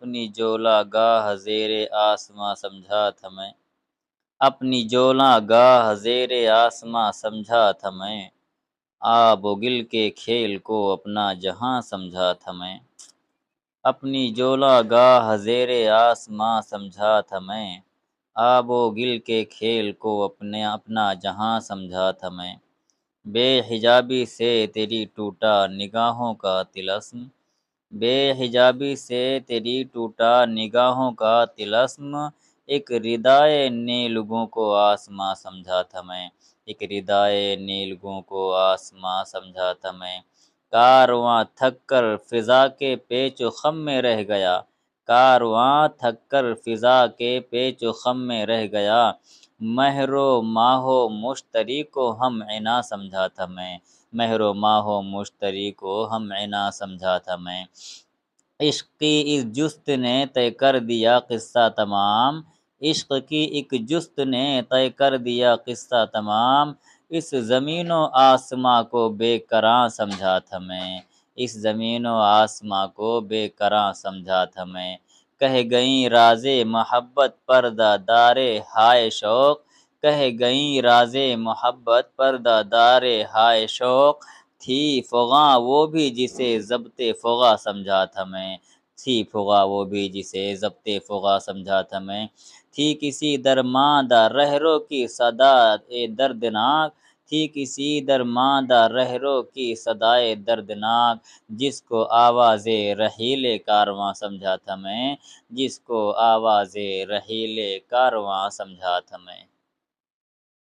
اپنی جولا گاہ زیر آسماں سمجھا تھا میں، اپنی جولا گاہ زیر آسماں سمجھا تھا میں، آب و گل کے کھیل کو اپنا جہاں سمجھا تھا میں، اپنی جولا گاہ زیر آسماں سمجھا تھا میں، آب و گل کے کھیل کو اپنا جہاں سمجھا تھا میں، بے حجابی سے تیری ٹوٹا نگاہوں کا طلسم، بے حجابی سے تیری ٹوٹا نگاہوں کا طلسم، ایک ردائے نیلگوں کو آسماں سمجھا تھا میں، ایک ردائے نیلگوں کو آسماں سمجھا تھا میں، کارواں تھک کر فضا کے پیچ و خم میں رہ گیا، کارواں تھک کر فضا کے پیچ و خم میں رہ گیا، مہر و ماہ و مشتری کو ہم عنا سمجھا تھا میں، مہر و ماہ و مشتری کو ہم عنا سمجھا تھا میں، عشق کی اس جست نے طے کر دیا قصہ تمام، عشق کی ایک جست نے طے کر دیا قصہ تمام، اس زمین و آسماں کو بے کراں سمجھا تھا میں، اس زمین و آسماں کو بے کراں سمجھا تھا میں، کہہ گئیں راز محبت پردہ دار ہائے شوق، کہہ گئیں راز محبت پردہ دار ہائے شوق، تھی فغاں وہ بھی جسے ضبط فغاں سمجھا تھا میں، تھی فغاں وہ بھی جسے ضبط فغاں سمجھا تھا میں، تھی کسی درماندہ رہرو کی صدا دردناک، تھی کسی درماندہ رہرو کی صدائے دردناک، جس کو آواز رحیل کارواں سمجھا تھا میں، جس کو آواز رحیل کارواں سمجھا تھا میں۔